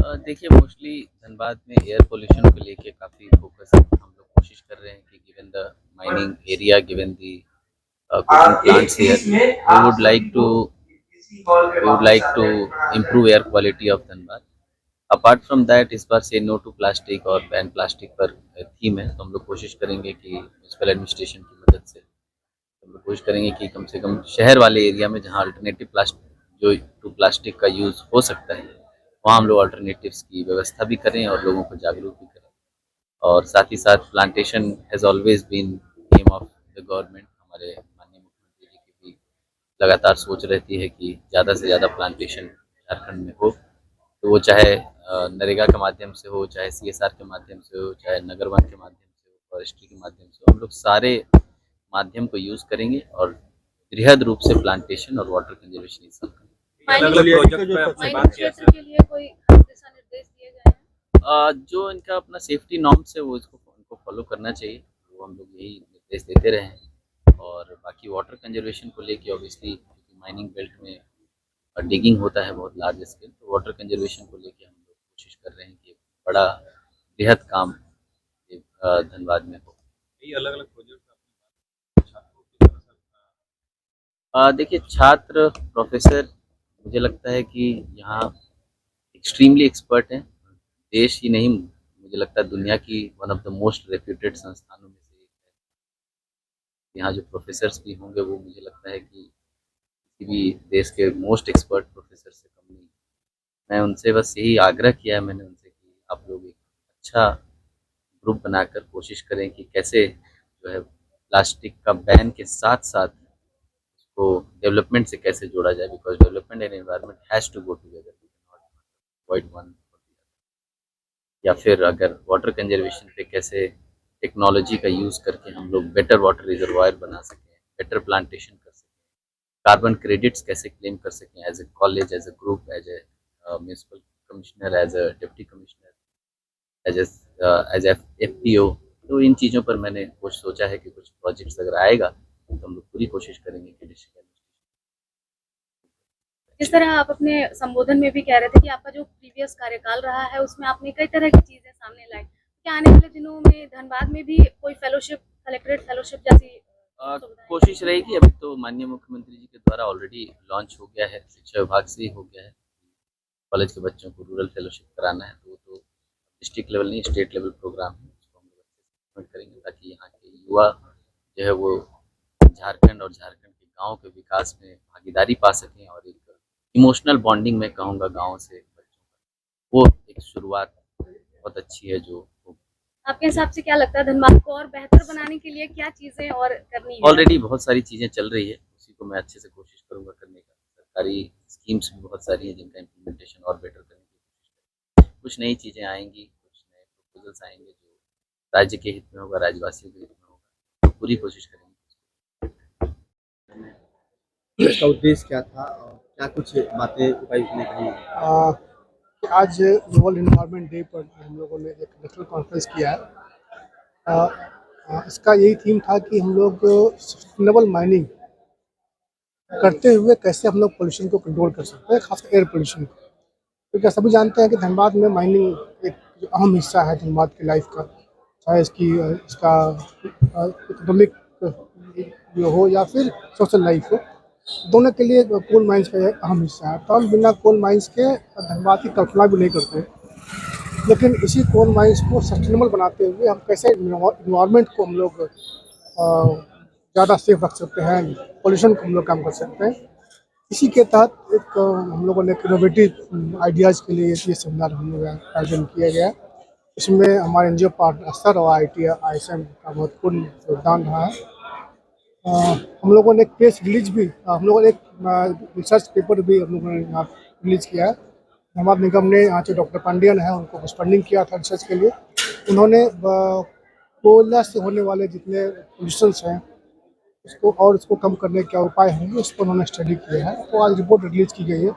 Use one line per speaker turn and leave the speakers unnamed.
देखिए मोस्टली धनबाद में air pollution को लेके काफ़ी फोकस है। हम लोग कोशिश कर रहे हैं कि given the mining area, given the coking plants here, we would like to improve air quality of Dhanbad. Apart from that इस बार से नो टू प्लास्टिक और बैन प्लास्टिक पर थीम है, तो हम लोग कोशिश करेंगे कि म्यूनसिपल एडमिनिस्ट्रेशन की मदद से हम लोग कोशिश करेंगे कि कम से कम शहर वाले एरिया में जहाँ अल्टरनेटिव प्लास्टिक जो टू प्लास्टिक का यूज़ हो सकता है, वहाँ हम लोग अल्टरनेटिव्स की व्यवस्था भी करें और लोगों को जागरूक भी करें। और साथ ही साथ plantation has always been aim of the government. हमारे माननीय मुख्यमंत्री जी की भी लगातार सोच रहती है कि ज़्यादा से ज़्यादा प्लांटेशन झारखंड में हो, तो वो चाहे नरेगा के माध्यम से हो, चाहे CSR के माध्यम से हो, चाहे नगर वन के माध्यम से हो, फॉरेस्ट्री के माध्यम से हो। हम लोग सारे माध्यम को यूज़ करेंगे और बृहद रूप से प्लांटेशन और वाटर कंजर्वेशन इस साल करेंगे।
अलग-अलग प्रोजेक्ट पे आपने बात किया
क्षेत्र के लिए कोई दिशा निर्देश दिए गए हैं?
जो इनका अपना सेफ्टी नॉर्म्स है वो उनको फॉलो करना चाहिए, वो हम लोग यही निर्देश देते रहे हैं। और बाकी वाटर कंजर्वेशन को लेके ऑब्वियसली क्योंकि माइनिंग बेल्ट में डिगिंग होता है बहुत लार्ज स्केल, तो वाटर कंजर्वेशन को लेके हम लोग कोशिश कर रहे हैं कि बड़ा बृहद काम धनबाद में हो।
ये अलग-अलग प्रोजेक्ट आपने छात्रों की तरफ से
देखिए छात्र प्रोफेसर मुझे लगता है कि यहाँ एक्सट्रीमली एक्सपर्ट हैं। देश ही नहीं, मुझे लगता है दुनिया की one of the most reputed संस्थानों में से एक है। यहाँ जो प्रोफेसर्स भी होंगे वो मुझे लगता है कि किसी भी देश के मोस्ट एक्सपर्ट प्रोफेसर से कम नहीं। मैं उनसे बस यही आग्रह किया है मैंने उनसे कि आप लोग एक अच्छा ग्रुप बनाकर कोशिश करें कि कैसे जो है प्लास्टिक का बैन के साथ साथ उसको डेवलपमेंट से कैसे जोड़ा जाए, because development and environment has to go together, avoid one. या फिर अगर वाटर कंजर्वेशन पे कैसे टेक्नोलॉजी का यूज़ करके हम लोग बेटर वाटर रिजर्वायर बना सकें, बेटर प्लांटेशन कर सकें, कार्बन क्रेडिट्स कैसे क्लेम कर सकें as a college, as a group, as a municipal commissioner, as a deputy commissioner, as FPO। तो इन चीज़ों पर मैंने कुछ सोचा है कि कुछ प्रोजेक्ट्स अगर आएगा तो हम लोग पूरी कोशिश करेंगे कि डिस्ट्रिक्ट।
जिस तरह आप अपने संबोधन में भी कह रहे थे कि आपका जो प्रीवियस कार्यकाल रहा है उसमें आपने कई तरह की चीजें सामने लाई, क्या आने वाले दिनों में धनबाद में भी कोई फेलोशिप, कलेक्ट्रेट फेलोशिप जैसी
कोशिश रहेगी। अभी तो माननीय मुख्यमंत्री जी के द्वारा ऑलरेडी लॉन्च हो गया है, शिक्षा विभाग से ही हो गया है। कॉलेज के बच्चों को रूरल फेलोशिप कराना है, तो वो तो डिस्ट्रिक्ट लेवल नहीं स्टेट लेवल प्रोग्राम है, उसको हम लोग अच्छे से करेंगे ताकि यहाँ के युवा जो है वो झारखंड और झारखंड के गाँव के विकास में भागीदारी पा सकें और एक इमोशनल बॉन्डिंग में कहूँगा गाँव से बच्चों का, वो एक शुरुआत बहुत अच्छी है जो
आपके हिसाब से क्या लगता है धनबाद को और बेहतर बनाने के लिए क्या चीजें और करनी है?
ऑलरेडी बहुत सारी चीज़ें चल रही है, उसी को मैं अच्छे से कोशिश करूँगा करने का। सरकारी स्कीम्स भी बहुत सारी हैं जिनका इम्प्लीमेंटेशन और बेटर करने की कोशिश करेंगे। कुछ नई चीज़ें आएंगी, कुछ नए प्रपोजल्स आएंगे जो राज्य के हित में होगा, राज्यवासियों के हित में होगा, तो पूरी कोशिश करेंगे।
इसका उद्देश्य क्या था और क्या कुछ बातें उपायुक्त ने कही?
आज वर्ल्ड इन्वायरमेंट डे पर हम लोगों ने एक नेशनल कॉन्फ्रेंस किया है। इसका यही थीम था कि हम लोग सस्टेनेबल माइनिंग करते हुए कैसे हम लोग पोल्यूशन को कंट्रोल कर सकते हैं, खासकर एयर पोल्यूशन को। क्योंकि सभी जानते हैं कि धनबाद में माइनिंग एक जो अहम हिस्सा है धनबाद की लाइफ का, चाहे इसका इकोनॉमिक जो हो या फिर सोशल लाइफ हो, दोनों के लिए कोल माइंस का एक अहम हिस्सा है। तो हम बिना कोल माइंस के धनबाद की कल्पना भी नहीं करते, लेकिन इसी कोल माइंस को सस्टेनेबल बनाते हुए हम कैसे इन्वायरमेंट को हम लोग ज़्यादा सेफ रख सकते हैं, पोल्यूशन को हम लोग कम कर सकते हैं। इसी के तहत एक हम लोगों ने इनोवेटिव आइडियाज़ के लिए ये सेमिनार हम लोग आयोजन किया गया। इसमें हमारे NGO पार्टनर स्तर और IISM का महत्वपूर्ण योगदान रहा है। हम लोगों ने एक प्रेस रिलीज भी, हम लोगों ने एक रिसर्च पेपर भी हम लोगों ने यहाँ रिलीज किया है। धनबाद निगम ने यहाँ से डॉक्टर पांडियन है उनको कुछ फंडिंग किया था रिसर्च के लिए। उन्होंने कोयला से होने वाले जितने पोल्यूशंस हैं उसको कम करने के क्या उपाय होंगे उस पर उन्होंने स्टडी किया है, तो आज रिपोर्ट रिलीज की गई है।